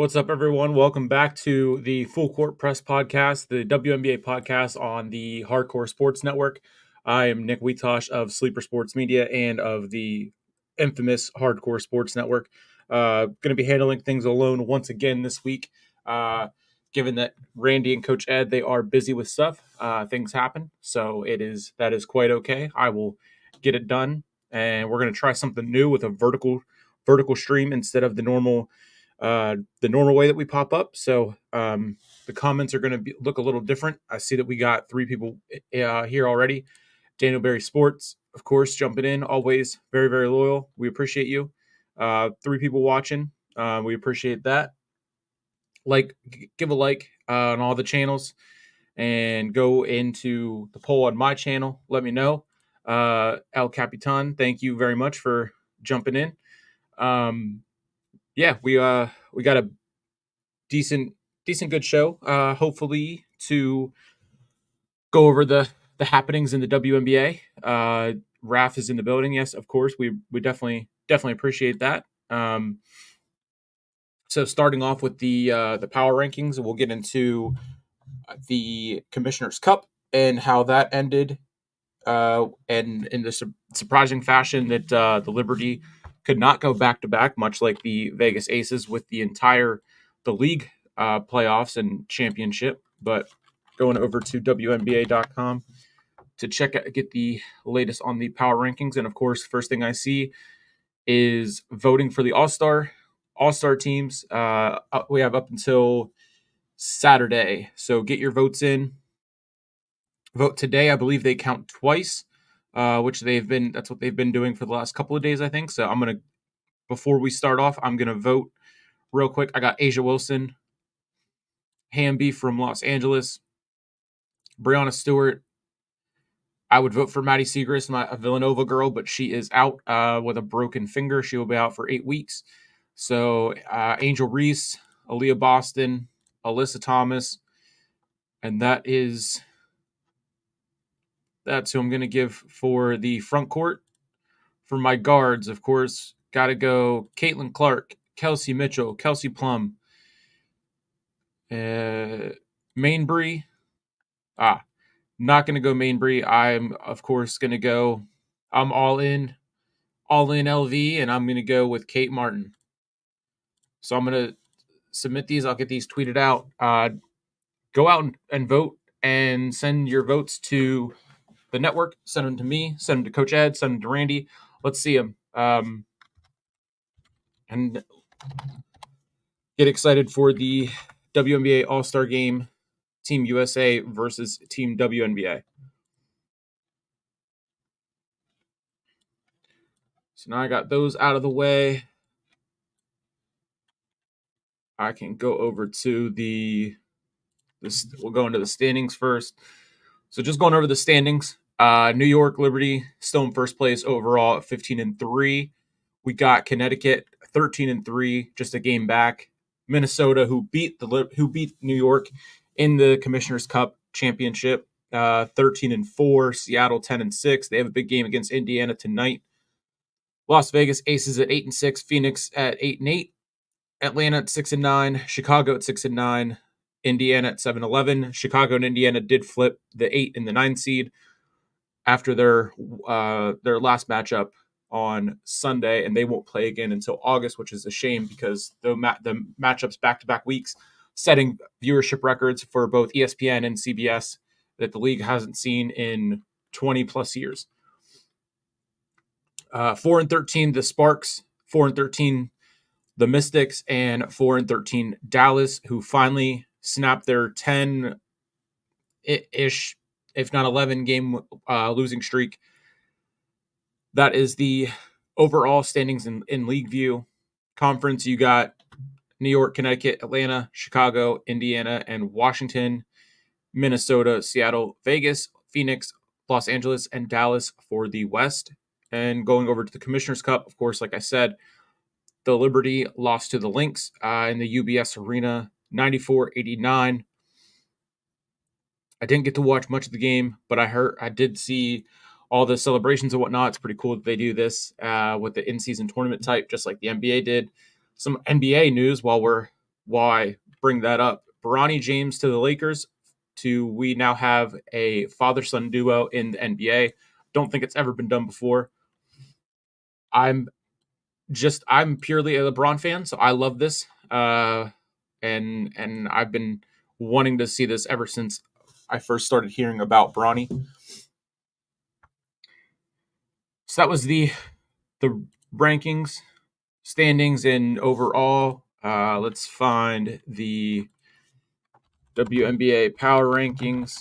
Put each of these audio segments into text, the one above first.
What's up, everyone? Welcome back to the Full Court Press podcast, the WNBA podcast on the Hardcore Sports Network. I am Nick Weitoish of Sleeper Sports Media and of the infamous Hardcore Sports Network. Going to be handling things alone once again this week. Given that Randy and Coach Ed, they are busy with stuff. Things happen, so that is quite okay. I will get it done, and we're going to try something new with a vertical stream instead of the normal way that we pop up. So the comments are going to look a little different. I see that we got 3 people here already. Daniel Berry Sports, of course, jumping in, always very, very loyal. We appreciate you. 3 people watching. We appreciate that. Give a like on all the channels and go into the poll on my channel. Let me know. El Capitan, thank you very much for jumping in. We got a decent good show. Hopefully to go over the happenings in the WNBA. Raf is in the building. Yes, of course. We definitely appreciate that. So starting off with the power rankings, we'll get into the Commissioner's Cup and how that ended. And in the surprising fashion that the Liberty could not go back-to-back, much like the Vegas Aces with the league playoffs and championship. But going over to WNBA.com to get the latest on the power rankings. And, of course, first thing I see is voting for the All-Star teams. We have up until Saturday. So get your votes in. Vote today. I believe they count twice, which that's what they've been doing for the last couple of days, I think. So before we start off, I'm going to vote real quick. I got Asia Wilson, Hamby from Los Angeles, Breonna Stewart. I would vote for Maddie Siegrist, a Villanova girl, but she is out with a broken finger. She will be out for 8 weeks. So Angel Reese, Aaliyah Boston, Alyssa Thomas, and that's who I'm going to give for the front court. For my guards, of course, got to go Caitlin Clark, Kelsey Mitchell, Kelsey Plum, Mainbree. Not going to go Mainbree. I'm, of course, going to go. I'm all in LV, and I'm going to go with Kate Martin. So I'm going to submit these. I'll get these tweeted out. Go out and vote and send your votes to the network. Send them to me. Send them to Coach Ed. Send them to Randy. Let's see them. And get excited for the WNBA All-Star Game, Team USA versus Team WNBA. So now I got those out of the way. I can go over to we'll go into the standings first. So just going over the standings, New York Liberty still in first place overall at 15-3. We got Connecticut 13-3, just a game back. Minnesota, who beat New York in the Commissioner's Cup championship, 13-4. Seattle 10-6. They have a big game against Indiana tonight. Las Vegas Aces at 8-6. Phoenix at 8-8. Atlanta at 6-9. Chicago at 6-9. Indiana at 7-11. Chicago and Indiana did flip the 8 and the 9 seed after their last matchup on Sunday, and they won't play again until August, which is a shame because the matchups back-to-back weeks, setting viewership records for both ESPN and CBS that the league hasn't seen in 20-plus years. 4-13, the Sparks. 4-13, the Mystics. And 4-13, Dallas, who finally snapped their 10-ish, if not 11-game losing streak. That is the overall standings in League View. Conference, you got New York, Connecticut, Atlanta, Chicago, Indiana, and Washington, Minnesota, Seattle, Vegas, Phoenix, Los Angeles, and Dallas for the West. And going over to the Commissioner's Cup, of course, like I said, the Liberty lost to the Lynx in the UBS Arena, 94-89. I didn't get to watch much of the game, but I did see all the celebrations and whatnot. It's pretty cool that they do this with the in-season tournament type, just like the NBA did. Some NBA news while we're while I bring that up, Bronny James to the Lakers. We now have a father-son duo in the NBA. Don't think it's ever been done before. I'm purely a LeBron fan, so I love this. And I've been wanting to see this ever since I first started hearing about Bronny. So that was the rankings, standings, and overall. Let's find the WNBA power rankings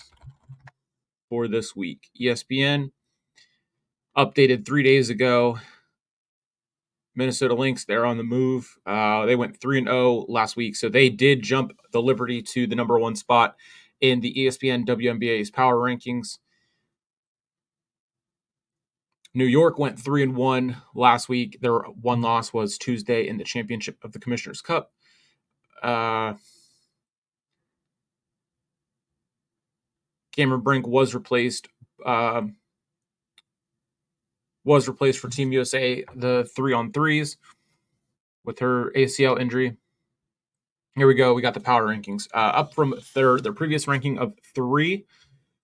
for this week. ESPN updated 3 days ago. Minnesota Lynx, they're on the move. They went 3-0 last week, so they did jump the Liberty to the number 1 spot in the ESPN WNBA's power rankings. New York went 3-1 last week. Their one loss was Tuesday in the championship of the Commissioner's Cup. Cameron Brink was replaced for Team USA, the 3-on-3s, with her ACL injury. Here we go. We got the power rankings. Up from their previous ranking of 3,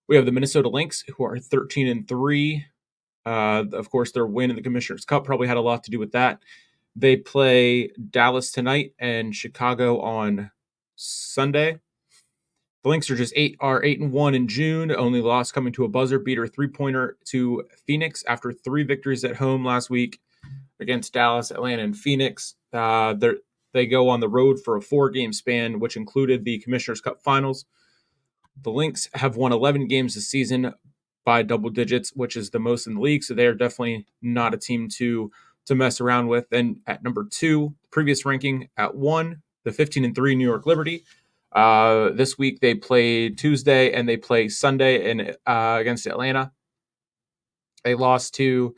we have the Minnesota Lynx, who are 13-3. Of course, their win in the Commissioner's Cup probably had a lot to do with that. They play Dallas tonight and Chicago on Sunday. The Lynx are 8-1 in June. Only loss coming to a buzzer beater 3-pointer to Phoenix after 3 victories at home last week against Dallas, Atlanta, and Phoenix. They go on the road for a 4-game span, which included the Commissioner's Cup Finals. The Lynx have won 11 games this season by double digits, which is the most in the league. So they are definitely not a team to mess around with. And at number 2, previous ranking at 1, the 15-3 New York Liberty. This week they play Tuesday and they play Sunday against Atlanta. They lost to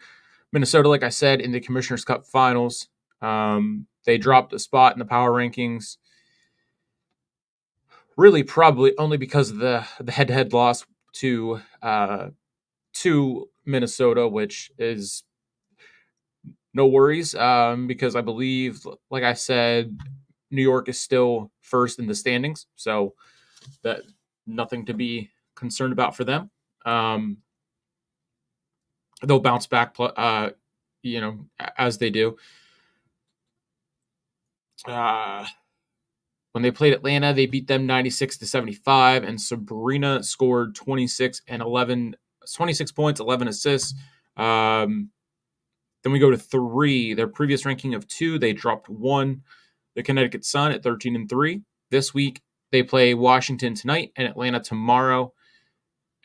Minnesota, like I said, in the Commissioner's Cup Finals. They dropped a spot in the power rankings. Really, probably only because of the head-to-head loss to Minnesota, which is no worries, because I believe, like I said, New York is still first in the standings, so that nothing to be concerned about for them. They'll bounce back, as they do. When they played Atlanta, they beat them 96-75, and Sabrina scored 26 points, 11 assists. Then we go to 3. Their previous ranking of 2, they dropped 1. The Connecticut Sun at 13-3. This week, they play Washington tonight and Atlanta tomorrow.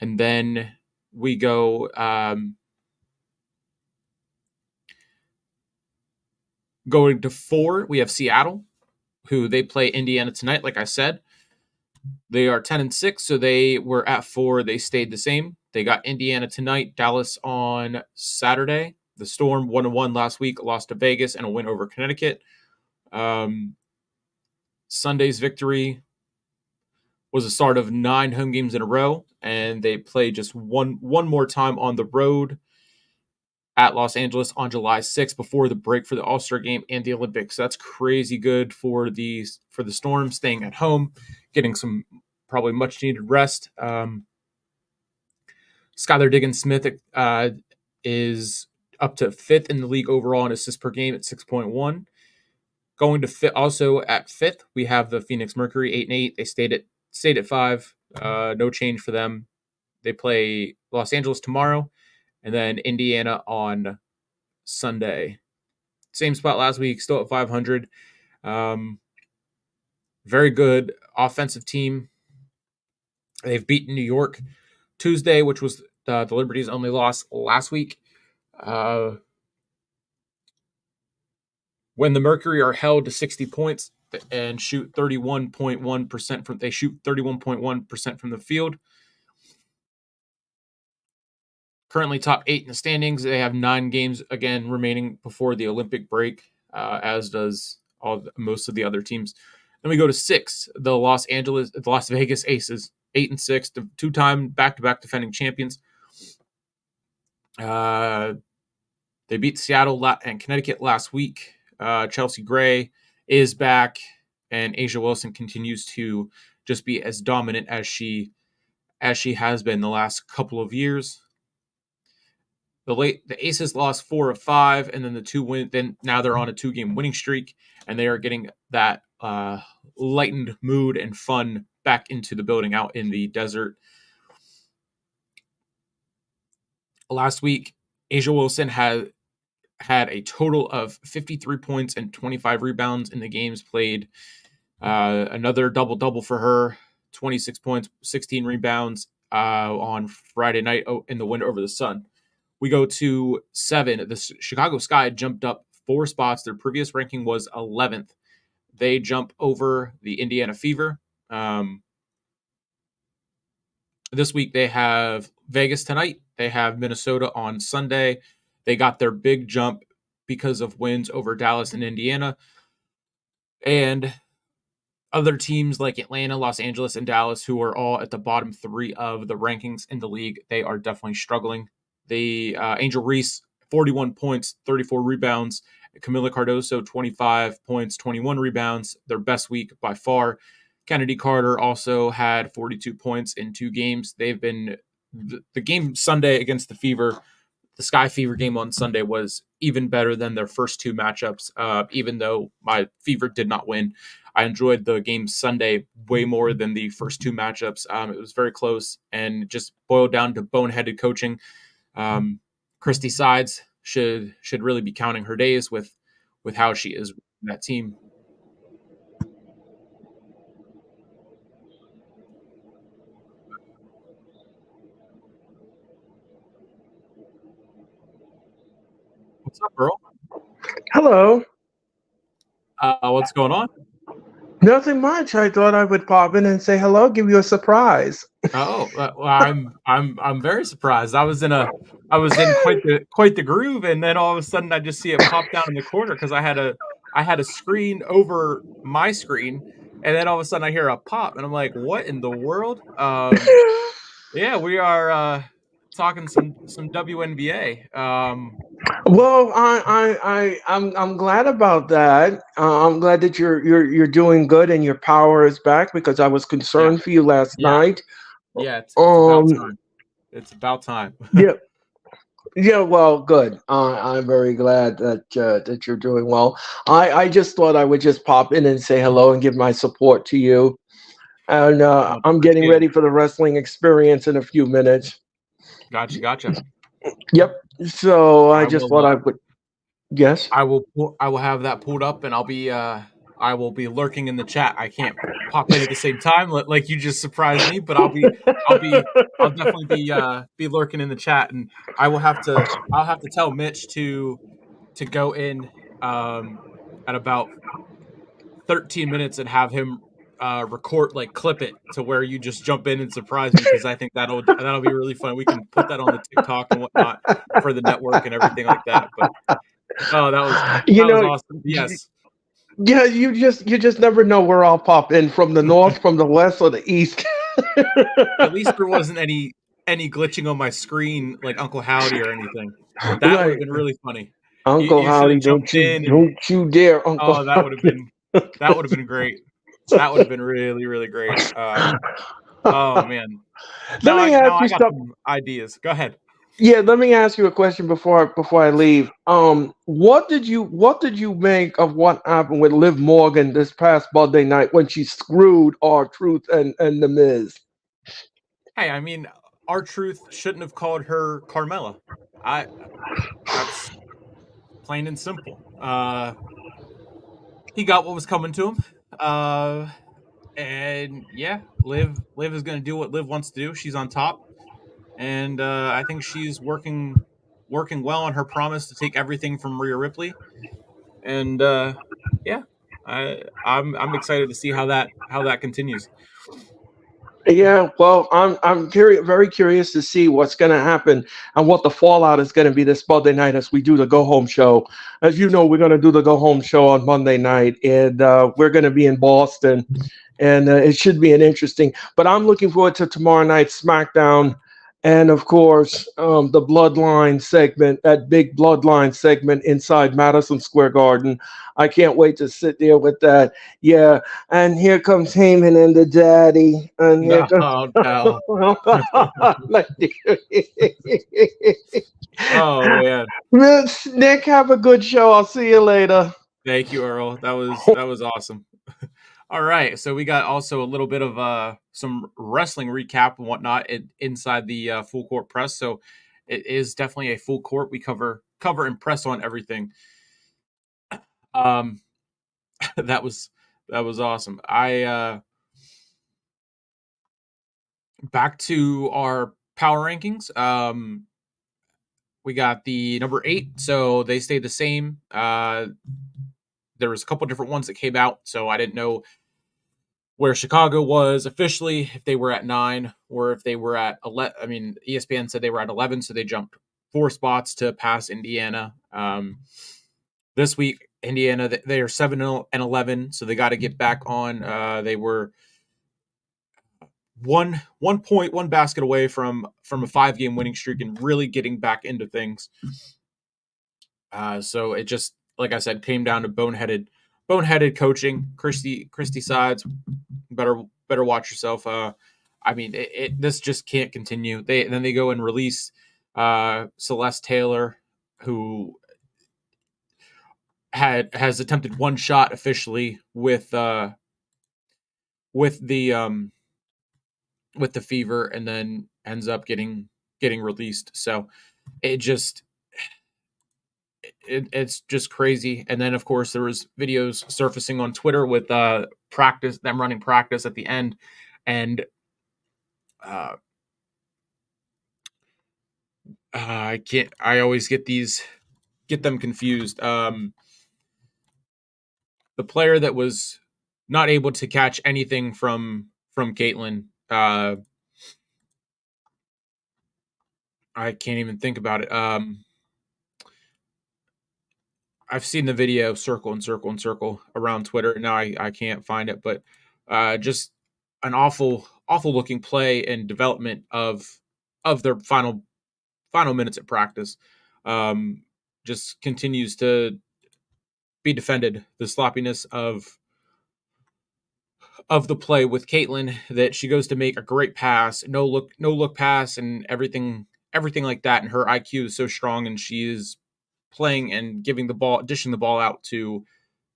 And then we go going to 4. We have Seattle, who they play Indiana tonight, like I said. They are 10-6, so they were at 4. They stayed the same. They got Indiana tonight, Dallas on Saturday. The Storm 1-1 last week, lost to Vegas, and a win over Connecticut. Sunday's victory was the start of 9 home games in a row, and they play just one more time on the road at Los Angeles on July 6th before the break for the All-Star game and the Olympics. So that's crazy good for the Storm, staying at home, getting some probably much needed rest. Skylar Diggins-Smith is up to 5th in the league overall in assists per game at 6.1. Going to fit also at 5th, we have the Phoenix Mercury 8-8. They stayed at 5. No change for them. They play Los Angeles tomorrow, and then Indiana on Sunday. Same spot last week, still at 500. Very good offensive team. They've beaten New York Tuesday, which was the Liberty's only loss last week. When the Mercury are held to 60 points and shoot 31.1% they shoot 31.1% from the field. Currently top 8 in the standings. They have 9 games again remaining before the Olympic break, as does most of the other teams. Then we go to 6, the Las Vegas Aces, 8-6, the 2-time back-to-back defending champions. They beat Seattle and Connecticut last week. Chelsea Gray is back. and Asia Wilson continues to just be as dominant as she has been the last couple of years. The Aces lost 4 of 5, and then the 2 win. Then now they're on a 2-game winning streak, and they are getting that lightened mood and fun back into the building out in the desert. Last week, Asia Wilson had a total of 53 points and 25 rebounds in the games played. Another double-double for her, 26 points, 16 rebounds on Friday night in the win over the Sun. We go to 7. The Chicago Sky jumped up 4 spots. Their previous ranking was 11th. They jump over the Indiana Fever. This week they have Vegas tonight. They have Minnesota on Sunday. They got their big jump because of wins over Dallas and Indiana. And other teams like Atlanta, Los Angeles, and Dallas, who are all at the bottom 3 of the rankings in the league, they are definitely struggling. The Angel Reese, 41 points, 34 rebounds. Camila Cardoso, 25 points, 21 rebounds. Their best week by far. Kennedy Carter also had 42 points in 2 games. They've been the game Sunday against the Fever. The Sky Fever game on Sunday was even better than their first 2 matchups, even though my Fever did not win. I enjoyed the game Sunday way more than the first 2 matchups. It was very close and just boiled down to boneheaded coaching. Christy Sides should really be counting her days with how she is with that team. What's up, Earl? Hello. What's going on? Nothing much. I thought I would pop in and say hello, give you a surprise. Oh, well, I'm very surprised. I was in quite the groove, and then all of a sudden I just see it pop down in the corner because I had a screen over my screen, and then all of a sudden I hear a pop, and I'm like, what in the world? Yeah, we are talking some WNBA. Well, I'm glad about that. I'm glad that you're doing good and your power is back because I was concerned for you last night. Yeah, it's about time. It's about time. Yeah. Well, good. I'm very glad that you're doing well. I just thought I would just pop in and say hello and give my support to you. And I'm getting ready for the wrestling experience in a few minutes. Gotcha. Yep. So I just thought I would. Yes. I will have that pulled up, and I will be lurking in the chat. I can't pop in at the same time, like you just surprised me, but I'll definitely be lurking in the chat, and I'll have to tell Mitch to go in at about 13 minutes and have him record, like clip it to where you just jump in and surprise me, because I think that'll be really fun. We can put that on the TikTok and whatnot for the network and everything like that. But that was awesome. Yes. Yeah, you just never know where I'll pop in, from the north, from the west, or the east. At least there wasn't any glitching on my screen like Uncle Howdy or anything. That would have been really funny. Uncle Howdy, don't you dare, Uncle. Oh, that would have been great. That would have been really, really great. Oh man. Let me ask you some ideas. Go ahead. Yeah, let me ask you a question before I leave. What did you make of what happened with Liv Morgan this past Monday night when she screwed R-Truth and The Miz? Hey, I mean, R-Truth shouldn't have called her Carmella. That's plain and simple. He got what was coming to him. And yeah, Liv is going to do what Liv wants to do. She's on top. And I think she's working well on her promise to take everything from Rhea Ripley. And yeah, I'm excited to see how that continues. Yeah, well, I'm very curious to see what's going to happen and what the fallout is going to be this Monday night as we do the Go Home show. As you know, we're going to do the Go Home show on Monday night, and we're going to be in Boston, and it should be an interesting. But I'm looking forward to tomorrow night's SmackDown. and of course the bloodline segment, that big bloodline segment inside Madison Square Garden. I can't wait to sit there with that. Yeah, and here comes Heyman and the daddy, and here No, comes. no. Oh man. Nick, have a good show. I'll see you later. Thank you, Earl. That was awesome. All right, so we got also a little bit of some wrestling recap and whatnot inside the full court press. So it is definitely a full court. We cover and press on everything. Um, that was that was awesome. I back to our power rankings. We got the number 8, so they stayed the same. There was a couple different ones that came out, so I didn't know where Chicago was officially, if they were at 9 or if they were at 11. I mean, ESPN said they were at 11, so they jumped 4 spots to pass Indiana. This week, Indiana, they are 7-11, so they got to get back on. They were one point, one basket away from a 5-game winning streak and really getting back into things. So it just, like I said, came down to boneheaded coaching. Christy Sides, better watch yourself. I mean, this just can't continue. They go and release Celeste Taylor, who has attempted one shot officially with the fever, and then ends up getting released. So it just it's just crazy. And then of course there was videos surfacing on Twitter with them running practice at the end, and uh, I always get them confused. The player that was not able to catch anything from Caitlin, I can't even think about it. I've seen the video circle and circle and circle around Twitter. Now I can't find it, but just an awful looking play and development of their final minutes at practice. Just continues to be defended. The sloppiness of the play with Caitlin, that she goes to make a great pass, no look pass, and everything like that. And her IQ is so strong, and she is playing and dishing the ball out to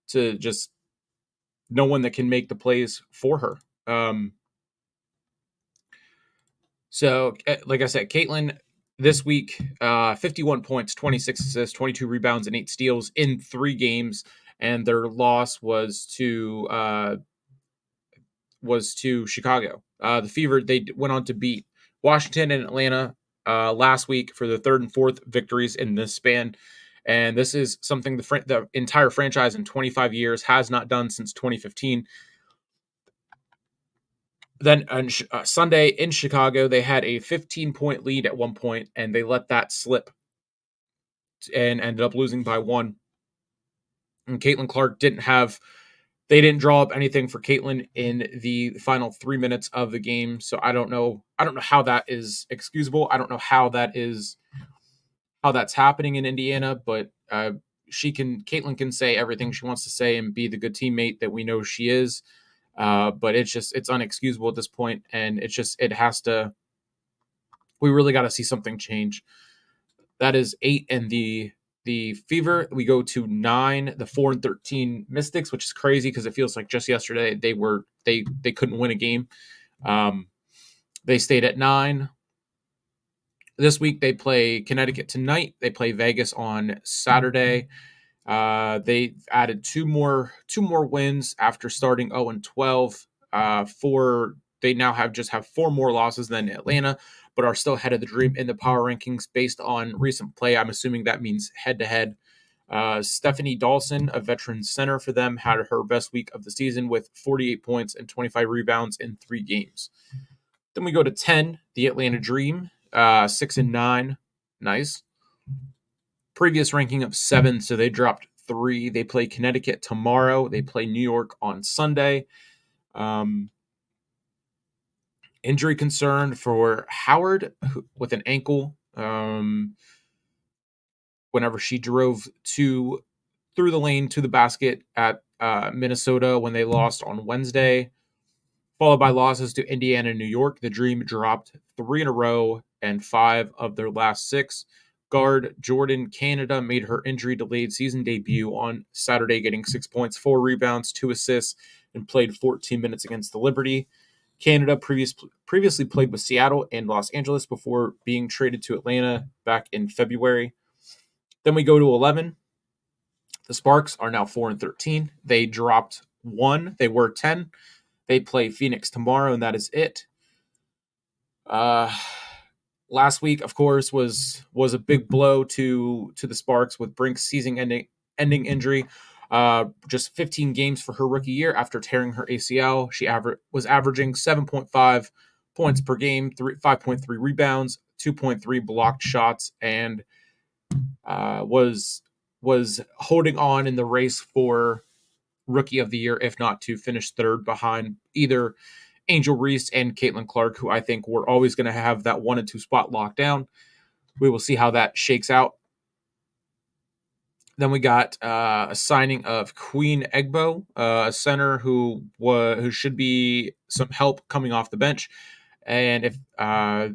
just no one that can make the plays for her. So, like I said, Caitlin this week, 51 points, 26 assists, 22 rebounds, and 8 steals in 3 games. And their loss was to Chicago. The Fever, they went on to beat Washington and Atlanta last week for the 3rd and 4th victories in this span. And this is something the entire franchise in 25 years has not done since 2015. Then on Sunday in Chicago, they had a 15-point lead at one point, and they let that slip and ended up losing by 1. And Caitlin Clark they didn't draw up anything for Caitlin in the final 3 minutes of the game. So I don't know how that is excusable. I don't know how that's happening in Indiana, but Caitlin can say everything she wants to say and be the good teammate that we know she is. But it's unexcusable at this point, and we really got to see something change. That is 8 and the Fever. We go to 9, the 4-13 Mystics, which is crazy because it feels like just yesterday they couldn't win a game. They stayed at 9. This week they play Connecticut tonight. They play Vegas on Saturday. They added two more wins after starting 0-12. They now have 4 more losses than Atlanta, but are still ahead of the Dream in the power rankings based on recent play. I'm assuming that means head to head. Stephanie Dawson, a veteran center for them, had her best week of the season with 48 points and 25 rebounds in 3 games. Then we go to 10, the Atlanta Dream, 6-9. Nice. Previous ranking of 7, so they dropped 3. They play Connecticut tomorrow. They play New York on Sunday. Injury concern for Howard with an ankle. Whenever she drove through the lane to the basket at Minnesota when they lost on Wednesday, followed by losses to Indiana and New York. The Dream dropped 3 in a row and 5 of their last 6. Guard Jordan Canada made her injury-delayed season debut on Saturday, getting 6 points, 4 rebounds, 2 assists, and played 14 minutes against the Liberty. Canada previously played with Seattle and Los Angeles before being traded to Atlanta back in February. Then we go to 11. The Sparks are now 4-13. They dropped 1. They were 10. They play Phoenix tomorrow, and that is it. Last week, of course, was a big blow to the Sparks with Brink's season-ending injury. Just 15 games for her rookie year after tearing her ACL. She was averaging 7.5 points per game, 5.3 rebounds, 2.3 blocked shots, and was holding on in the race for rookie of the year, if not to finish third behind either Angel Reese and Caitlin Clark, who I think we're always going to have that 1 and 2 spot locked down. We will see how that shakes out. Then we got a signing of Queen Egbo, a center who should be some help coming off the bench. And if their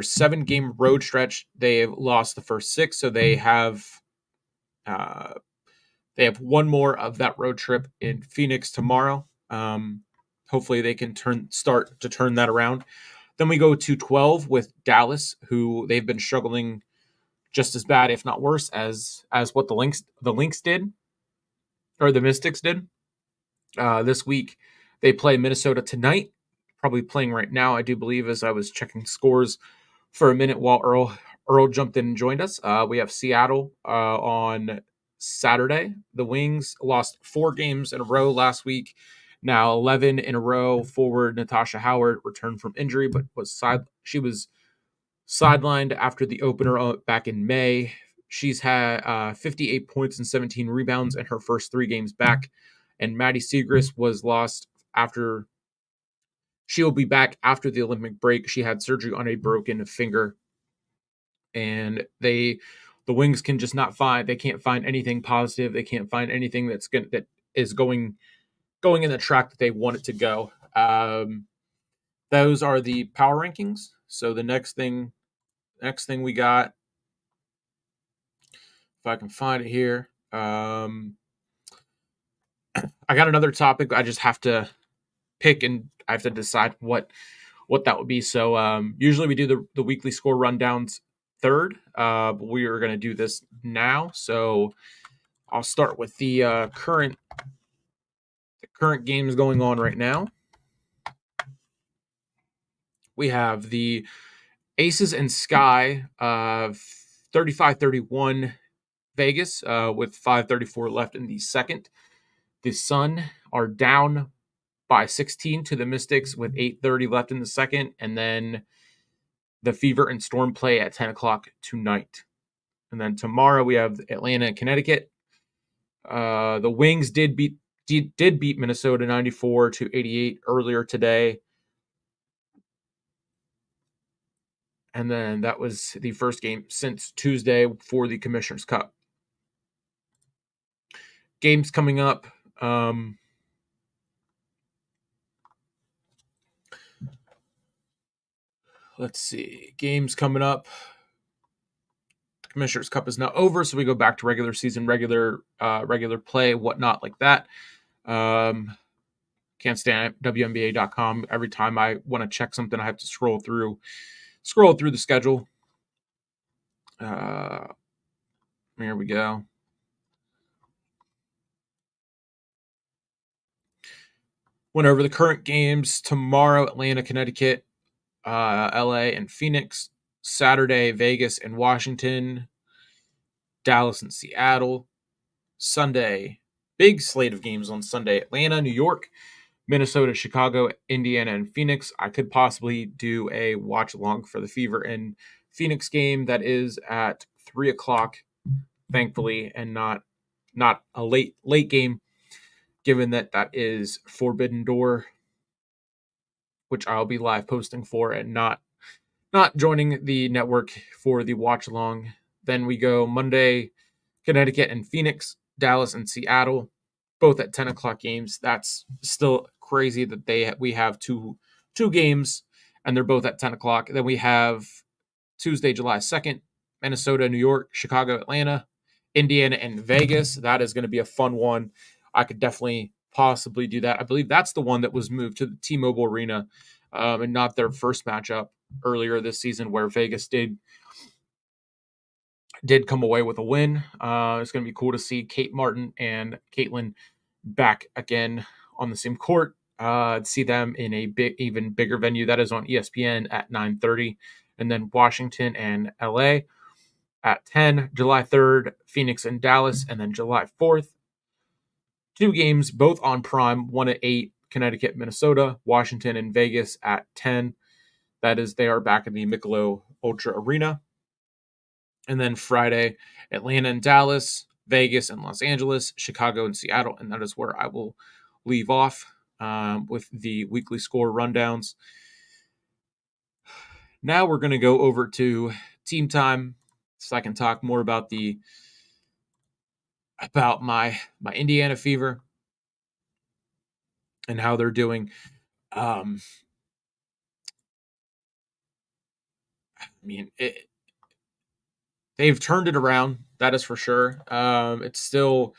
7-game road stretch, they've lost the first 6, so they have one more of that road trip in Phoenix tomorrow. Hopefully they can start to turn that around. Then we go to 12 with Dallas, who they've been struggling just as bad, if not worse, as what the Lynx did, or the Mystics did. This week they play Minnesota tonight, probably playing right now, I do believe, as I was checking scores for a minute while Earl jumped in and joined us. We have Seattle on Saturday. The Wings lost 4 games in a row last week. Now 11 in a row. Forward Natasha Howard returned from injury, but she was sidelined after the opener back in May. She's had 58 points and 17 rebounds in her first 3 games back. And Maddie Siegrist was lost after. She will be back after the Olympic break. She had surgery on a broken finger. And the Wings can just not find. They can't find anything positive. They can't find anything that is going in the track that they want it to go. Those are the power rankings. So the next thing we got, if I can find it here, I got another topic. I just have to pick, and I have to decide what that would be. So usually we do the weekly score rundowns third, but we are going to do this now. So I'll start with the current games going on right now. We have the Aces and Sky 35-31 Vegas with 5:34 left in the second. The Sun are down by 16 to the Mystics with 8:30 left in the second. And then the Fever and Storm play at 10 o'clock tonight. And then tomorrow we have Atlanta and Connecticut. The Wings did beat Minnesota 94-88 earlier today. And then that was the first game since Tuesday for the Commissioner's Cup. Games coming up. Let's see. Games coming up. The Commissioner's Cup is now over, so we go back to regular season, regular play, whatnot like that. Can't stand WNBA.com. Every time I want to check something, I have to scroll through the schedule. Here we go. Went over the current games tomorrow: Atlanta, Connecticut, LA, and Phoenix. Saturday, Vegas and Washington, Dallas and Seattle. Sunday, big slate of games on Sunday: Atlanta, New York, Minnesota, Chicago, Indiana, and Phoenix. I could possibly do a watch along for the Fever and Phoenix game that is at 3 o'clock, thankfully, and not a late game, given that is Forbidden Door which I'll be live posting for and not joining the network for the watch along. Then we go Monday, Connecticut and Phoenix, Dallas and Seattle, both at 10 o'clock games. That's still crazy that we have two games and they're both at 10 o'clock. Then we have Tuesday, July 2nd, Minnesota, New York, Chicago, Atlanta, Indiana, and Vegas. That is going to be a fun one. I could definitely possibly do that. I believe that's the one that was moved to the T-Mobile Arena, and not their first matchup earlier this season, where Vegas did come away with a win. It's going to be cool to see Kate Martin and Caitlin back again on the same court. See them in a even bigger venue that is on ESPN at 9:30, and then Washington and LA at 10. July 3rd, Phoenix and Dallas, and then July 4th, two games both on Prime. One at 8, Connecticut, Minnesota, Washington and Vegas at 10. That is, they are back in the Michelob Ultra Arena. And then Friday, Atlanta and Dallas, Vegas and Los Angeles, Chicago and Seattle. And that is where I will leave off with the weekly score rundowns. Now we're going to go over to team time so I can talk more about my Indiana Fever and how they're doing. I mean, they've turned it around. That is for sure. It's still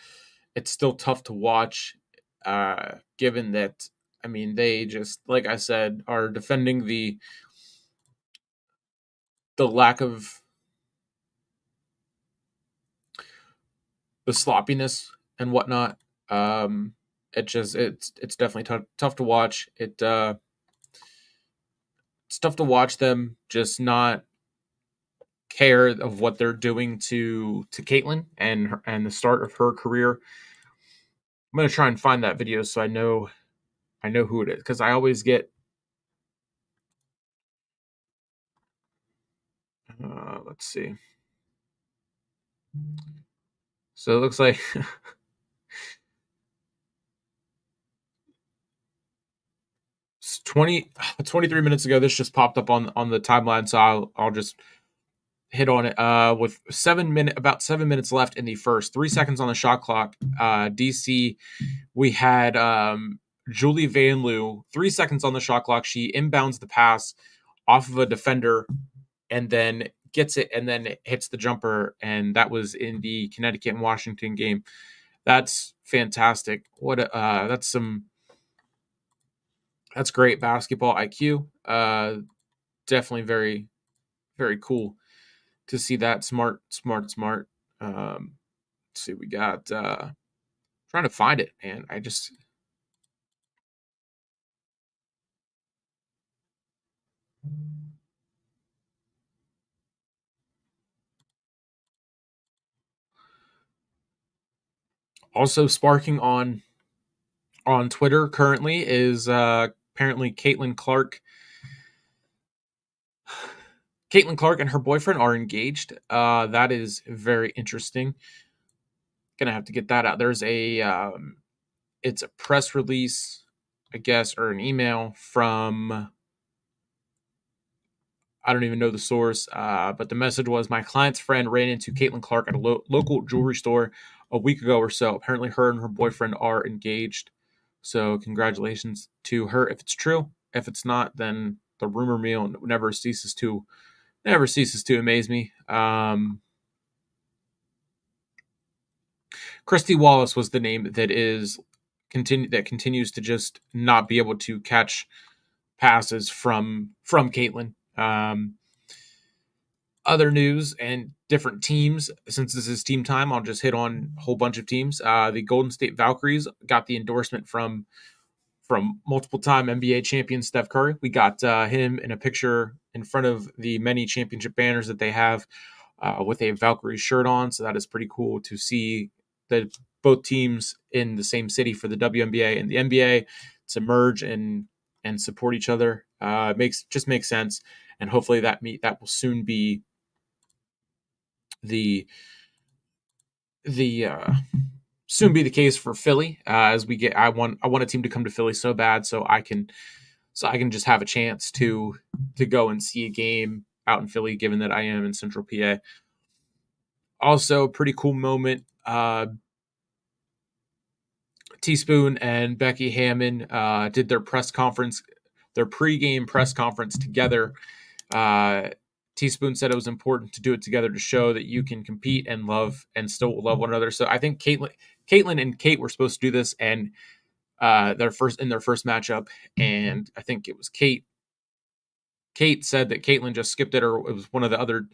tough to watch, given that, I mean, they just, like I said, are defending the lack of the sloppiness and whatnot. It's definitely tough to watch. It's tough to watch them just not care of what they're doing to Caitlin and the start of her career. I'm gonna try and find that video so I know who it is, because I always get let's see. So it looks like 23 minutes ago, this just popped up on the timeline, so I'll just hit on it. With about 7 minutes left in the first, 3 seconds on the shot clock. DC, we had Julie Van Loo, 3 seconds on the shot clock. She inbounds the pass off of a defender and then gets it and then hits the jumper. And that was in the Connecticut and Washington game. That's fantastic. That's great basketball IQ. Definitely very, very cool to see that. Smart. Let's see, we got trying to find it, and I just also sparking on Twitter currently is apparently Caitlin Clark. Caitlin Clark and her boyfriend are engaged. That is very interesting. Gonna have to get that out. There's it's a press release, I guess, or an email from, I don't even know the source, but the message was, my client's friend ran into Caitlin Clark at a local jewelry store a week ago or so. Apparently, her and her boyfriend are engaged. So, congratulations to her if it's true. If it's not, then the rumor mill never ceases to amaze me. Christy Wallace was the name that continues to just not be able to catch passes from Caitlin. Other news and different teams, since this is team time, I'll just hit on a whole bunch of teams. The Golden State Valkyries got the endorsement from multiple-time NBA champion Steph Curry. We got him in a picture in front of the many championship banners that they have with a Valkyrie shirt on. So that is pretty cool to see that both teams in the same city for the WNBA and the NBA to merge and support each other. Makes sense, and hopefully that will soon be the soon be the case for Philly. As we get, I want a team to come to Philly so bad, so I can so I can just have a chance to go and see a game out in Philly, given that I am in Central PA. Also, pretty cool moment. Teaspoon and Becky Hammon did their press conference, their pregame press conference together. Teaspoon said it was important to do it together to show that you can compete and love and still love one another. So I think Caitlin and Kate were supposed to do this, and their first matchup, and I think it was Kate. Kate said that Caitlin just skipped it, or it was one of the other.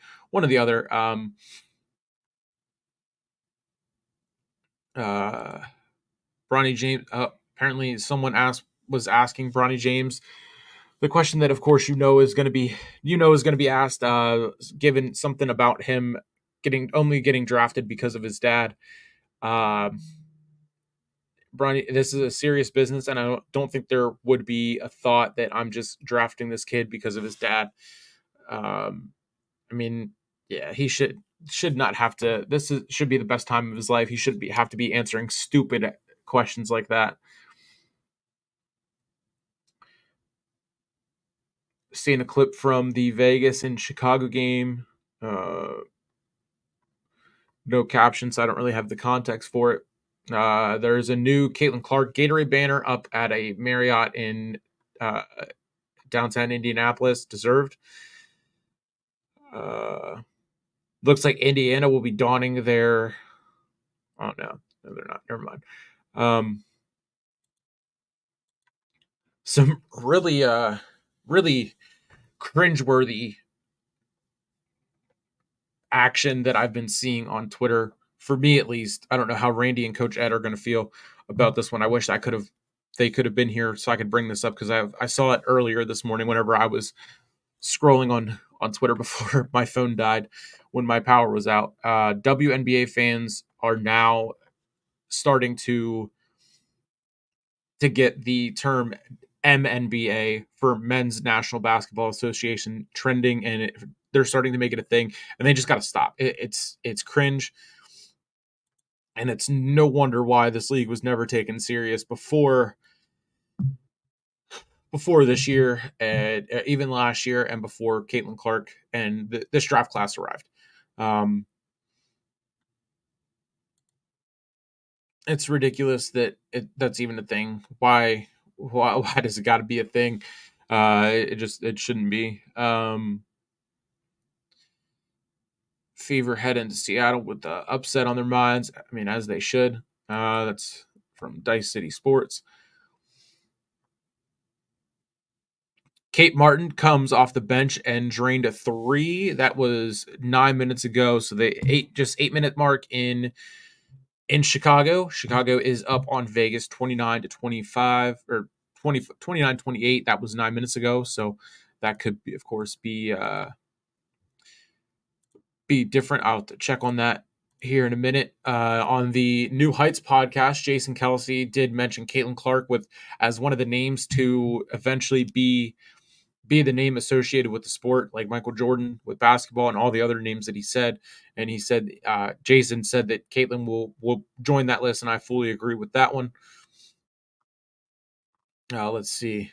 Bronny James. Apparently, someone was asking Bronny James the question that, of course, is going to be asked, given something about him getting drafted because of his dad. Bronny, this is a serious business, and I don't think there would be a thought that I'm just drafting this kid because of his dad. I mean, yeah, he should not have to. Should be the best time of his life. He shouldn't have to be answering stupid questions like that. Seeing a clip from the Vegas and Chicago game. No captions, so I don't really have the context for it. There's a new Caitlin Clark Gatorade banner up at a Marriott in downtown Indianapolis. Deserved. Looks like Indiana will be donning their. Oh no, they're not. Never mind. Some really, really cringeworthy action that I've been seeing on Twitter. For me, at least, I don't know how Randy and Coach Ed are going to feel about this one. I wish they could have been here so I could bring this up, because I saw it earlier this morning whenever I was scrolling on Twitter before my phone died when my power was out. WNBA fans are now starting to get the term MNBA for Men's National Basketball Association trending, and they're starting to make it a thing, and they just got to stop. It's cringe, and it's no wonder why this league was never taken serious before this year, and even last year, and before Caitlin Clark and this draft class arrived. It's ridiculous that that's even a thing. Why does it got to be a thing? It shouldn't be. Fever head into Seattle with the upset on their minds. I mean, as they should. That's from Dice City Sports. Kate Martin comes off the bench and drained a 3. That was 9 minutes ago. So they 8-minute mark in Chicago. Chicago is up on Vegas 29-25 or 29-28. That was 9 minutes ago. So that could be, of course, be different. I'll have to check on that here in a minute. On the New Heights podcast, Jason Kelsey did mention Caitlin Clark as one of the names to eventually be the name associated with the sport, like Michael Jordan with basketball and all the other names that he said. And he said, Jason said that Caitlin will join that list, and I fully agree with that one. Let's see.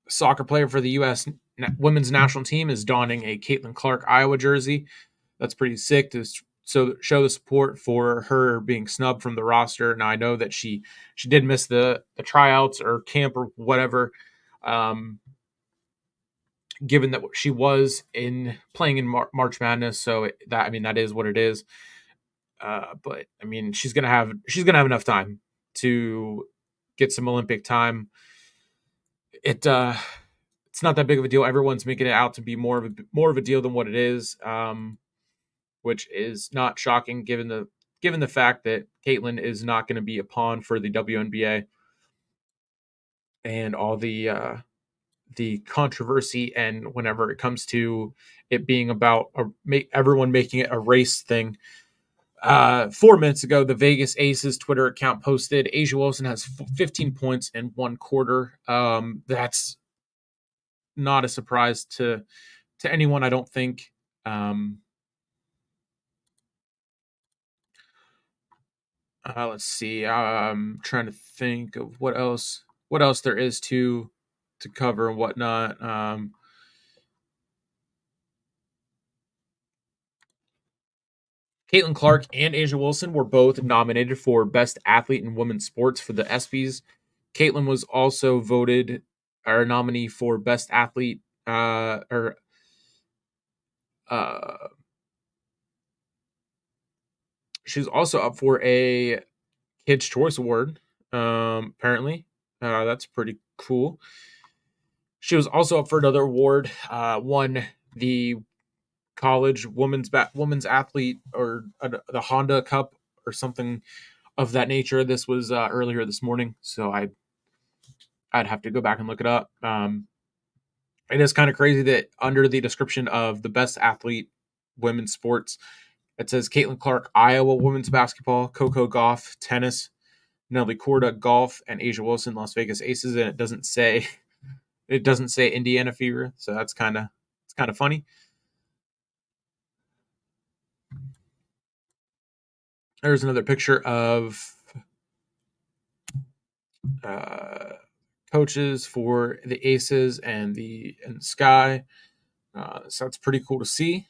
Soccer player for the U.S. women's national team is donning a Caitlin Clark Iowa jersey. That's pretty sick to show the support for her being snubbed from the roster. Now I know that she did miss the tryouts or camp or whatever, given that she was playing in March Madness. So that is what it is. But I mean, she's gonna have enough time to get some Olympic time. It's not that big of a deal. Everyone's making it out to be more of a deal than what it is, which is not shocking given the fact that Caitlin is not going to be a pawn for the WNBA and all the controversy, and whenever it comes to it being about everyone making it a race thing. 4 minutes ago, the Vegas Aces Twitter account posted A'ja Wilson has 15 points in one quarter. That's not a surprise to anyone, I don't think. Let's see. I'm trying to think of what else there is to cover and whatnot. Caitlin Clark and Asia Wilson were both nominated for Best Athlete in Women's Sports for the ESPYs. Caitlin was also voted our nominee for Best Athlete, or uh, she was also up for a Kids Choice Award. Apparently, that's pretty cool. She was also up for another award. Won the college women's athlete, or the Honda Cup or something of that nature. This was earlier this morning, so I'd have to go back and look it up. It is kind of crazy that under the description of the best athlete women's sports, it says Caitlin Clark, Iowa women's basketball, Coco Gauff, tennis, Nelly Korda, golf, and Asia Wilson, Las Vegas Aces, and it doesn't say Indiana Fever, so it's kind of funny. There's another picture of uh, coaches for the Aces and the Sky. So that's pretty cool to see.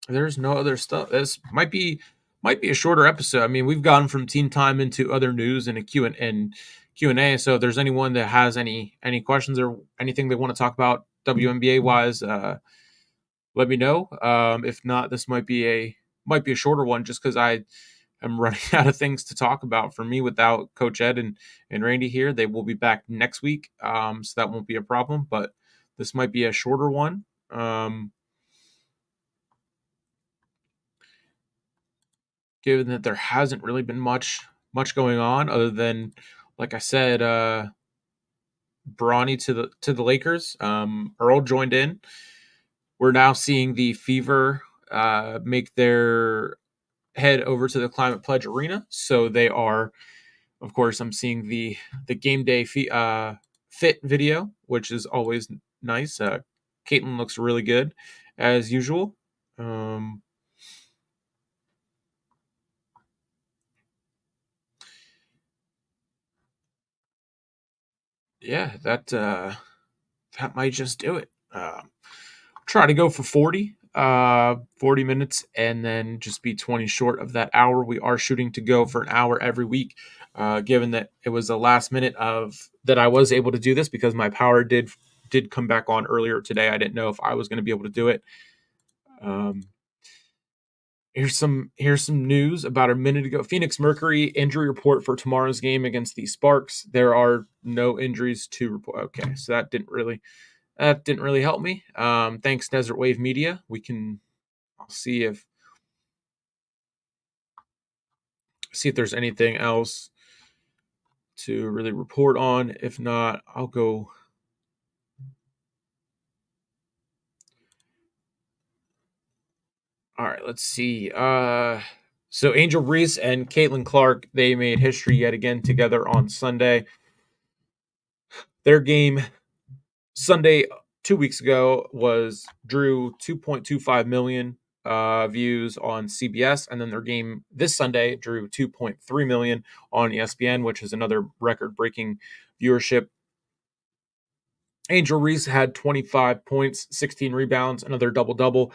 There's no other stuff. This might be a shorter episode. I mean, we've gone from team time into other news and a Q&A. So if there's anyone that has any questions or anything they want to talk about WNBA wise, let me know. If not, this might be a shorter one just because I am running out of things to talk about. For me, without Coach Ed and Randy here, they will be back next week, so that won't be a problem. But this might be a shorter one. Given that there hasn't really been much going on other than, like I said, Bronny to the Lakers. Earl joined in. We're now seeing the Fever make their head over to the Climate Pledge Arena. So they are, of course, I'm seeing the game day fit video, which is always nice. Caitlin looks really good as usual. Um, yeah, that might just do it. Try to go for 40 minutes, and then just be 20 short of that hour. We are shooting to go for an hour every week, given that it was the last minute of that I was able to do this because my power did come back on earlier today. I didn't know if I was going to be able to do it. Um, here's some news about a minute ago. Phoenix Mercury injury report for tomorrow's game against the Sparks. There are no injuries to report. Okay, so that didn't really help me. Thanks, Desert Wave Media. I'll see if there's anything else to really report on. If not, I'll go. All right, let's see. So Angel Reese and Caitlin Clark, they made history yet again together on Sunday. Their game Sunday 2 weeks ago drew 2.25 million views on CBS, and then their game this Sunday drew 2.3 million on ESPN, which is another record-breaking viewership. Angel Reese had 25 points, 16 rebounds, another double-double,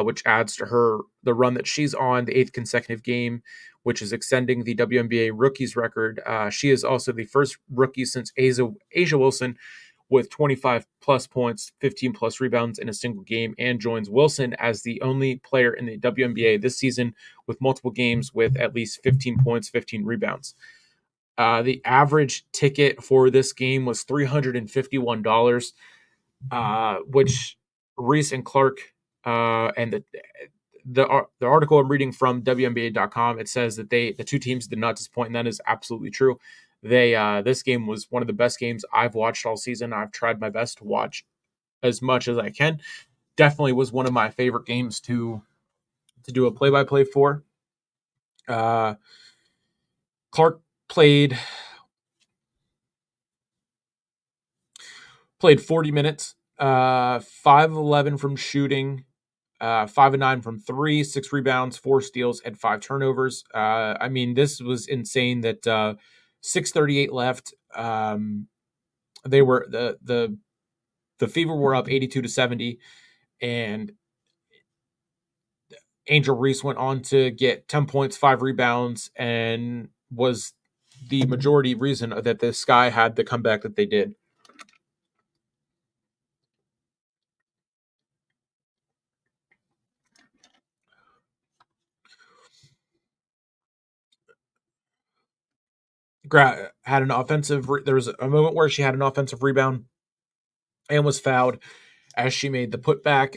which adds to the run that she's on, the eighth consecutive game, which is extending the WNBA rookies record. She is also the first rookie since Asia Wilson with 25 plus points, 15 plus rebounds in a single game, and joins Wilson as the only player in the WNBA this season with multiple games with at least 15 points, 15 rebounds. The average ticket for this game was $351, which Reese and Clark, and the article I'm reading from WNBA.com, it says that the two teams did not disappoint, and that is absolutely true. This game was one of the best games I've watched all season. I've tried my best to watch as much as I can. Definitely was one of my favorite games to do a play-by-play for. Clark played played 40 minutes, 5 of 11 from shooting, 5 of 9 from three, 6 rebounds, 4 steals, and 5 turnovers. I mean, this was insane. That 6:38 left. They were the Fever were up 82-70, and Angel Reese went on to get 10 points, 5 rebounds, and was the majority reason that the Sky had the comeback that they did. Had an offensive. There was a moment where she had an offensive rebound and was fouled as she made the putback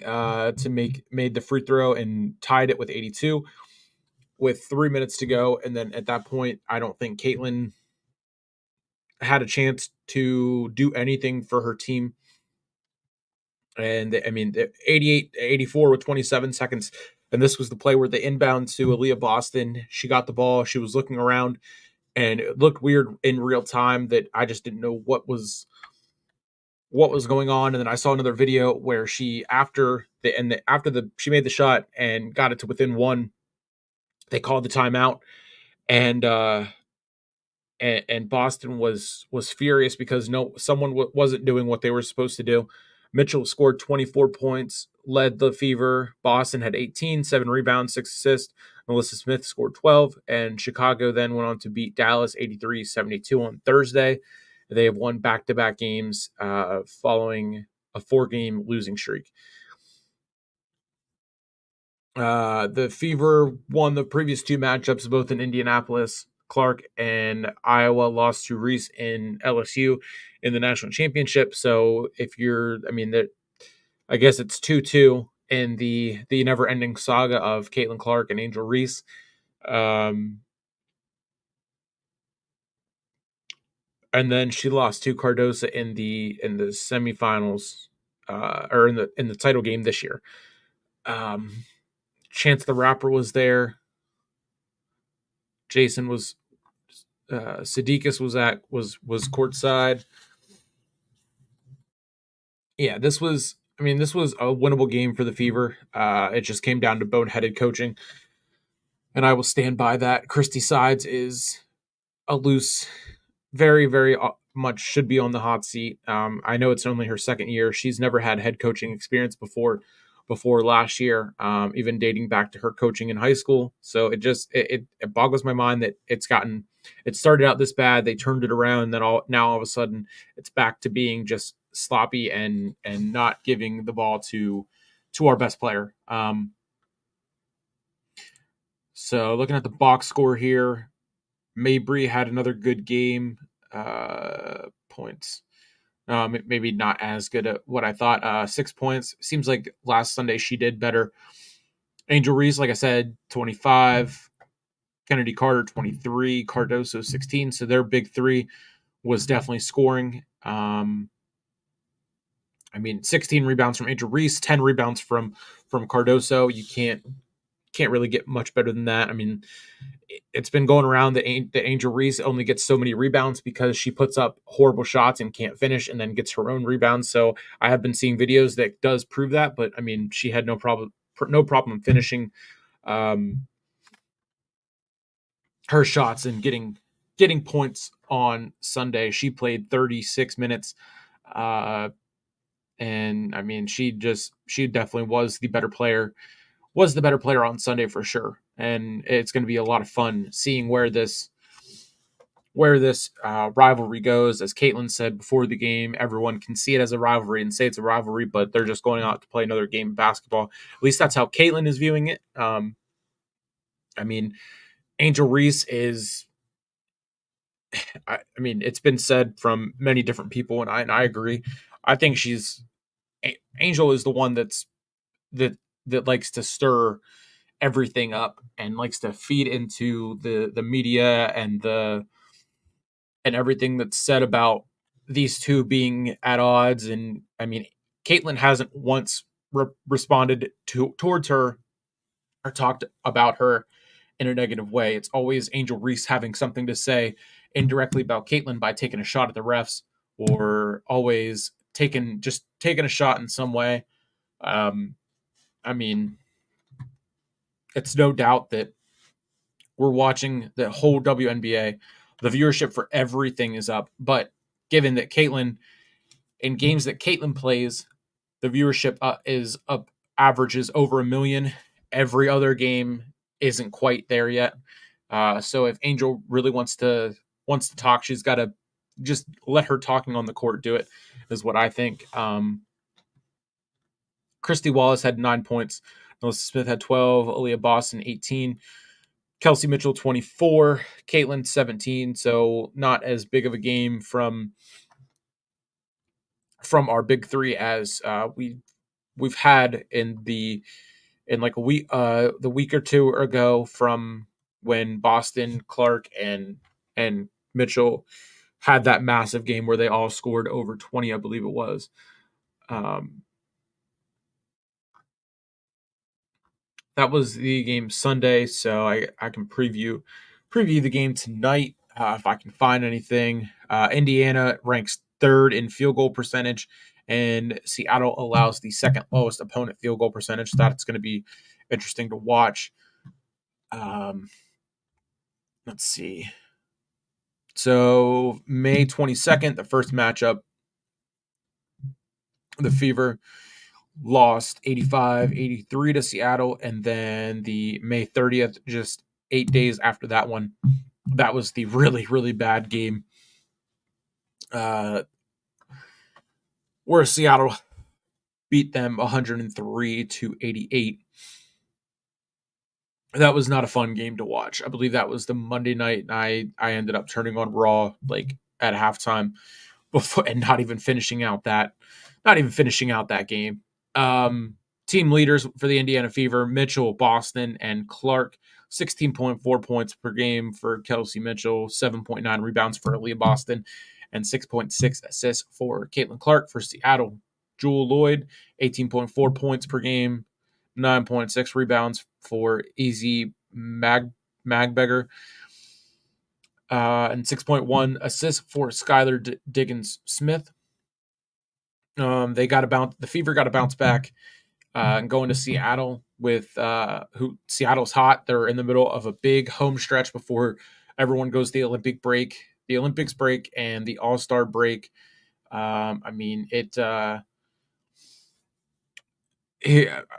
to made the free throw and tied it with 82 with 3 minutes to go. And then at that point, I don't think Caitlin had a chance to do anything for her team. And I mean, 88-84 with 27 seconds. And this was the play where they inbound to Aaliyah Boston. She got the ball. She was looking around, and it looked weird in real time that I just didn't know what was going on. And then I saw another video where she she made the shot and got it to within one, they called the timeout, and Boston was furious because someone wasn't doing what they were supposed to do. Mitchell scored 24 points, led the Fever. Boston had 18, 7 rebounds, 6 assists. Melissa Smith scored 12, and Chicago then went on to beat Dallas 83-72 on Thursday. They have won back-to-back games following a 4-game losing streak. The Fever won the previous 2 matchups, both in Indianapolis. Clark and Iowa lost to Reese in LSU in the national championship. So I guess it's 2-2 in the never-ending saga of Caitlin Clark and Angel Reese. And then she lost to Cardoso in the semifinals, or in the title game this year. Chance the Rapper was there. Jason was Sadiqus was courtside. Yeah, this was a winnable game for the Fever. It just came down to boneheaded coaching, and I will stand by that. Christy Sides is a loose, very, very much should be on the hot seat. I know it's only her second year. She's never had head coaching experience before last year, even dating back to her coaching in high school. So it boggles my mind that it started out this bad. They turned it around, and then all of a sudden it's back to being just sloppy and not giving the ball to our best player. So looking at the box score here, Mabry had another good game. Points. Maybe not as good at what I thought. 6 points. Seems like last Sunday she did better. Angel Reese, like I said, 25. Kennedy Carter, 23. Cardoso, 16. So their big three was definitely scoring. 16 rebounds from Angel Reese, 10 rebounds from Cardoso. You can't really get much better than that. I mean, it's been going around that Angel Reese only gets so many rebounds because she puts up horrible shots and can't finish, and then gets her own rebounds. So I have been seeing videos that does prove that, but I mean, she had no problem finishing her shots and getting points on Sunday. She played 36 minutes, and I mean, she definitely was the better player. Was the better player on Sunday for sure, and it's going to be a lot of fun seeing where this rivalry goes. As Caitlin said before the game, everyone can see it as a rivalry and say it's a rivalry, but they're just going out to play another game of basketball. At least that's how Caitlin is viewing it. Angel Reese is. It's been said from many different people, and I agree. I think Angel is the one that likes to stir everything up and likes to feed into the media and everything that's said about these two being at odds. And I mean, Caitlin hasn't once responded towards her or talked about her in a negative way. It's always Angel Reese having something to say indirectly about Caitlin by taking a shot at the refs, or always taking a shot in some way. Um, I mean, it's no doubt that we're watching the whole WNBA. The viewership for everything is up, but given that Caitlin in games that Caitlin plays, the viewership is up, averages over 1 million. Every other game isn't quite there yet. So if Angel really wants to talk, she's got to just let her talking on the court do it. Is what I think. Christy Wallace had 9 points. Melissa Smith had 12. Aaliyah Boston 18. Kelsey Mitchell 24. Caitlin 17. So not as big of a game from our big three as we've had in like a week the week or two ago, from when Boston, Clark, and Mitchell had that massive game where they all scored over 20, I believe it was. That was the game Sunday, so I can preview the game tonight if I can find anything. Indiana ranks third in field goal percentage, and Seattle allows the second lowest opponent field goal percentage. That's going to be interesting to watch. Let's see. So May 22nd, the first matchup, the Fever lost 85-83 to Seattle, and then the May 30th, just 8 days after that one, that was the really, really bad game where Seattle beat them 103-88. That was not a fun game to watch. I believe that was the Monday night, and I ended up turning on Raw like at halftime before, and not even finishing out that game. Team leaders for the Indiana Fever: Mitchell, Boston, and Clark. 16.4 points per game for Kelsey Mitchell, 7.9 rebounds for Aaliyah Boston, and 6.6 assists for Caitlin Clark. For Seattle, Jewel Lloyd, 18.4 points per game, 9.6 rebounds for Easy Magbegger, and 6.1 assists for Skylar Diggins Smith. They got to bounce. The Fever got to bounce back and go into Seattle with who Seattle's hot. They're in the middle of a big home stretch before everyone goes the Olympics break, and the All-Star break. I mean, it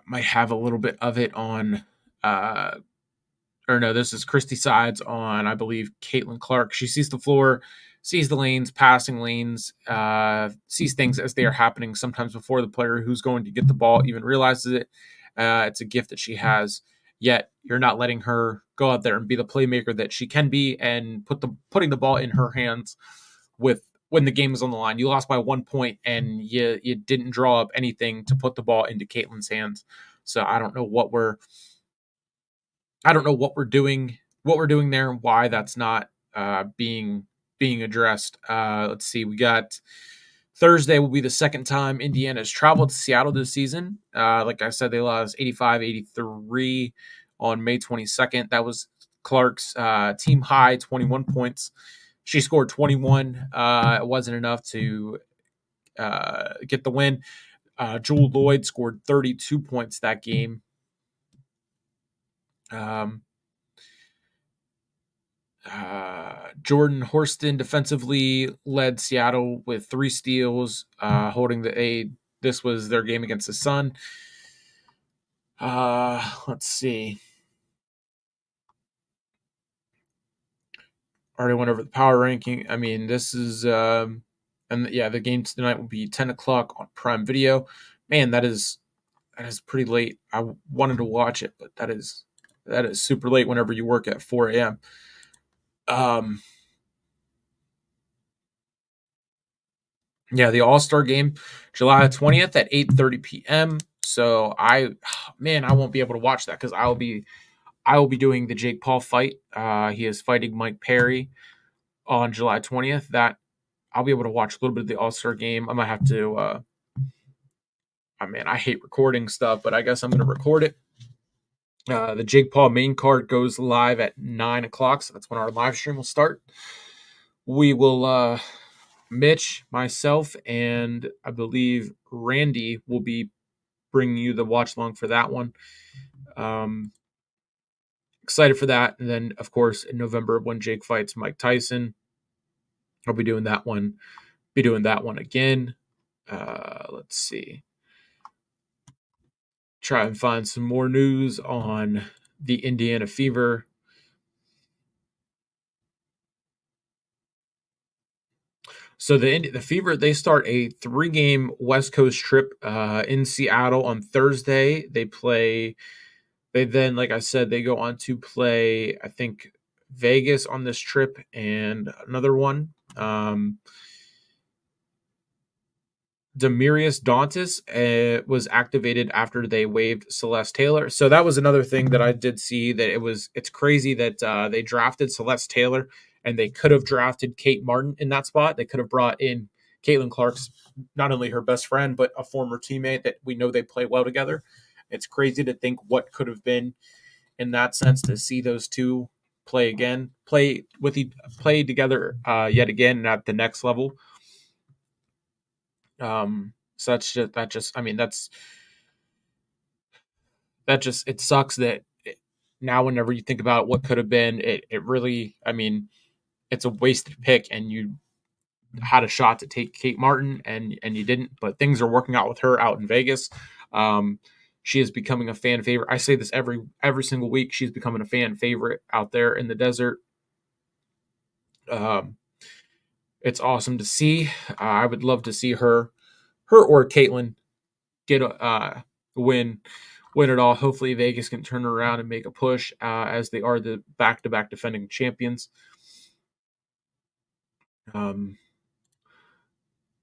might have a little bit of it on. Or no, this is Christy Sides on, I believe, Caitlin Clark. She sees the floor, sees the lanes, passing lanes, sees things as they are happening, sometimes before the player who's going to get the ball even realizes it. It's a gift that she has, yet you're not letting her go out there and be the playmaker that she can be and putting the ball in her hands when the game is on the line. You lost by 1 point, and you didn't draw up anything to put the ball into Caitlin's hands. So I don't know what we're doing there, and why that's not being addressed. Let's see. We got Thursday will be the second time Indiana has traveled to Seattle this season. Like I said, they lost 85-83 on May 22nd. That was Clark's team high 21 points. She scored 21. It wasn't enough to get the win. Jewel Lloyd scored 32 points that game. Jordan Horston defensively led Seattle with 3 steals, holding the aid. This was their game against the Sun. Let's see. Already went over the power ranking. I mean, this is and yeah, the game tonight will be 10 o'clock on Prime Video. Man, that is pretty late. I wanted to watch it, but that is super late whenever you work at 4 a.m. Yeah, the All-Star game, July 20th at 8:30 p.m. So I won't be able to watch that because I will be doing the Jake Paul fight. He is fighting Mike Perry on July 20th. That I'll be able to watch a little bit of the All-Star game. I might have to I hate recording stuff, but I guess I'm going to record it The Jake Paul main card goes live at 9 o'clock, so that's when our live stream will start. We will, Mitch, myself, and I believe Randy will be bringing you the watch along for that one. Excited for that. And then, of course, in November, when Jake fights Mike Tyson, I'll be doing that one. Be doing that one again. Let's see. Try and find some more news on the Indiana Fever. So the Fever, they start a 3-game West Coast trip in Seattle on Thursday. They then, like I said, they go on to play, I think, Vegas on this trip and another one. Demarius Dantas was activated after they waived Celeste Taylor. So that was another thing that I did see, that it's crazy that they drafted Celeste Taylor and they could have drafted Kate Martin in that spot. They could have brought in Caitlin Clark's, not only her best friend, but a former teammate that we know they play well together. It's crazy to think what could have been in that sense, to see those two play together yet again at the next level. So it sucks that now whenever you think about what could have been, it really, it's a wasted pick, and you had a shot to take Kate Martin and you didn't, but things are working out with her out in Vegas. She is becoming a fan favorite. I say this every single week. She's becoming a fan favorite out there in the desert. It's awesome to see. I would love to see her or Caitlin get win it all. Hopefully Vegas can turn around and make a push as they are the back-to-back defending champions.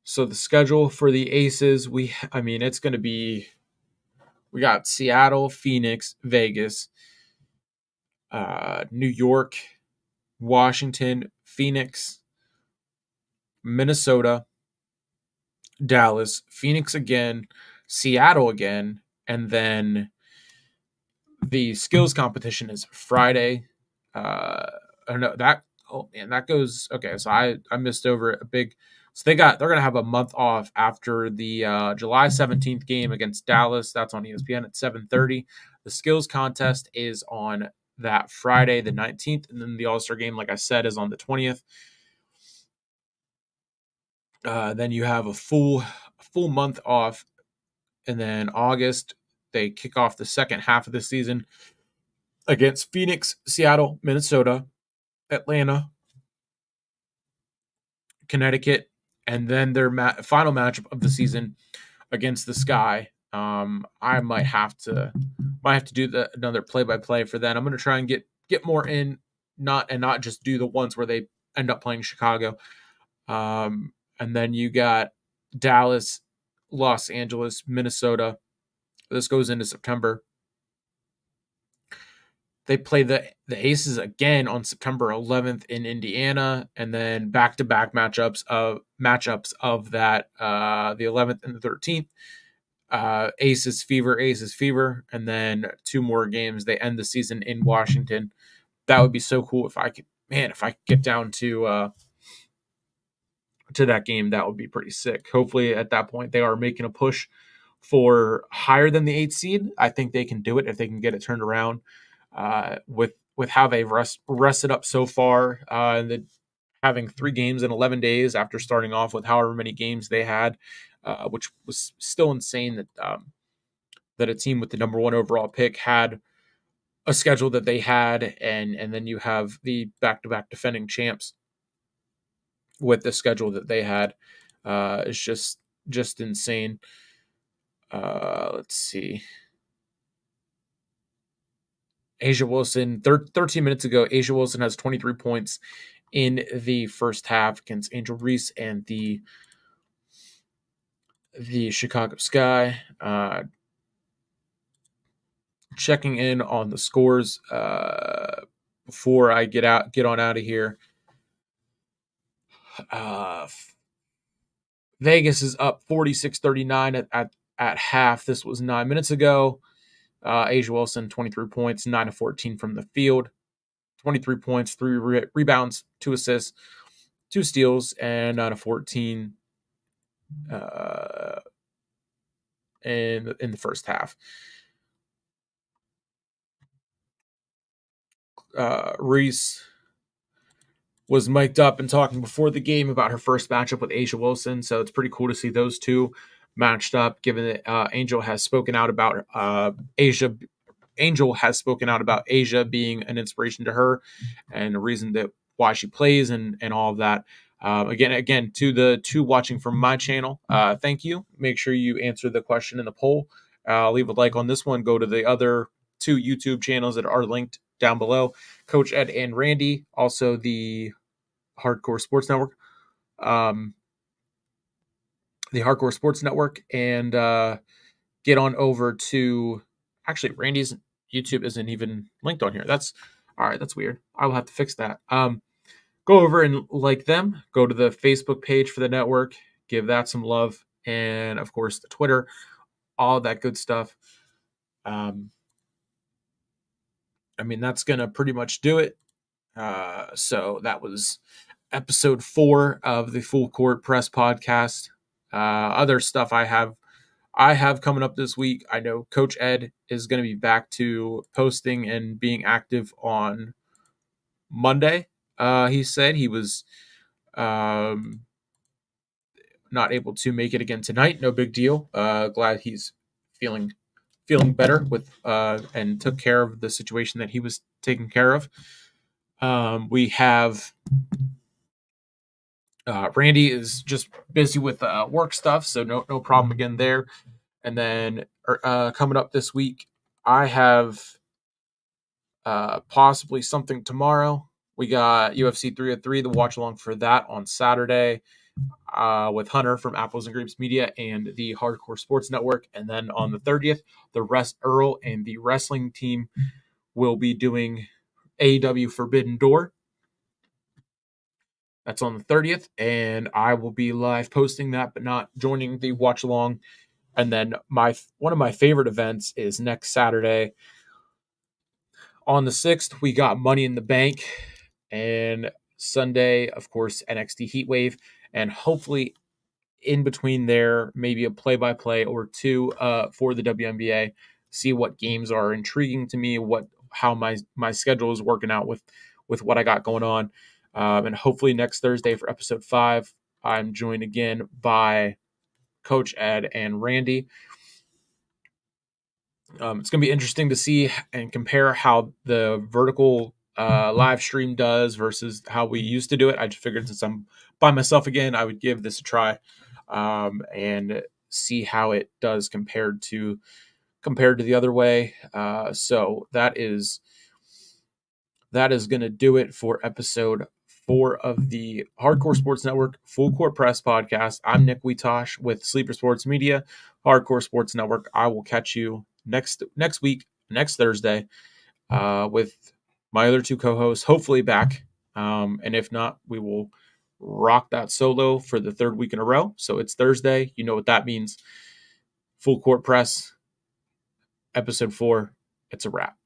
So the schedule for the Aces, it's going to be, we got Seattle, Phoenix, Vegas, New York, Washington, Phoenix, Minnesota, Dallas, Phoenix again, Seattle again, and then the skills competition is Friday. That goes okay. So I missed over a big. So they're gonna have a month off after the July 17th game against Dallas. That's on ESPN at 7:30. The skills contest is on that Friday the 19th, and then the All-Star game, like I said, is on the 20th. Then you have a full month off, and then August they kick off the second half of the season against Phoenix, Seattle, Minnesota, Atlanta, Connecticut, and then their final matchup of the season against the Sky. I might have to do another play-by-play for that. I'm going to try and get more in, not just do the ones where they end up playing Chicago. And then you got Dallas, Los Angeles, Minnesota. This goes into September. They play the Aces again on September 11th in Indiana, and then back-to-back matchups of that the 11th and the 13th. Aces Fever, and then 2 more games. They end the season in Washington. That would be so cool if I could get down to that game. That would be pretty sick. Hopefully at that point they are making a push for higher than the 8th seed. I think they can do it if they can get it turned around. With how they've rested up so far, and having 3 games in 11 days after starting off with however many games they had, which was still insane that a team with the number 1 overall pick had a schedule that they had, and then you have the back-to-back defending champs with the schedule that they had. It's just insane. Let's see. Asia Wilson, 13 minutes ago, Asia Wilson has 23 points in the first half against Angel Reese and the Chicago Sky. Checking in on the scores before I get on out of here. Vegas is up 46-39 at half. This was 9 minutes ago. Asia Wilson, 23 points, 9 of 14 from the field, 23 points, 3 rebounds, 2 assists, 2 steals, and 9 of 14 uh, in the first half. Reese was mic'd up and talking before the game about her first matchup with Asia Wilson, so it's pretty cool to see those two matched up. Given that Angel has spoken out about Angel has spoken out about Asia being an inspiration to her and the reason that why she plays and all of that. Again, to the two watching from my channel, thank you. Make sure you answer the question in the poll. Leave a like on this one. Go to the other 2 YouTube channels that are linked down below. Coach Ed and Randy, also the Hardcore Sports Network, and get on over to. Actually, Randy's YouTube isn't even linked on here. That's all right. That's weird. I will have to fix that. Go over and like them. Go to the Facebook page for the network. Give that some love, and of course the Twitter, all that good stuff. That's gonna pretty much do it. So that was episode 4 of the Full Court Press podcast. Other stuff I have coming up this week. I know Coach Ed is going to be back to posting and being active on Monday. He said he was not able to make it again tonight. No big deal. Glad he's feeling better with and took care of the situation that he was taking care of. We have Randy is just busy with work stuff, so no problem again there. And then coming up this week, I have possibly something tomorrow. We got UFC 303, the watch along for that on Saturday with Hunter from Apples and Grapes Media and the Hardcore Sports Network. And then on the 30th, Earl and the wrestling team will be doing AEW Forbidden Door. That's on the 30th, and I will be live posting that, but not joining the watch along. And then one of my favorite events is next Saturday. On the 6th, we got Money in the Bank, and Sunday, of course, NXT Heatwave, and hopefully in between there, maybe a play-by-play or 2 for the WNBA. See what games are intriguing to me, how my schedule is working out with what I got going on. And hopefully next Thursday for episode 5, I'm joined again by Coach Ed and Randy. It's going to be interesting to see and compare how the vertical live stream does versus how we used to do it. I just figured since I'm by myself again, I would give this a try and see how it does compared to the other way. So that is going to do it for episode 4 of the Hardcore Sports Network Full Court Press podcast. I'm Nick Weitoish with Sleeper Sports Media, Hardcore Sports Network. I will catch you next week, next Thursday, with my other 2 co-hosts, hopefully back. And if not, we will rock that solo for the 3rd week in a row. So it's Thursday. You know what that means. Full Court Press, episode 4. It's a wrap.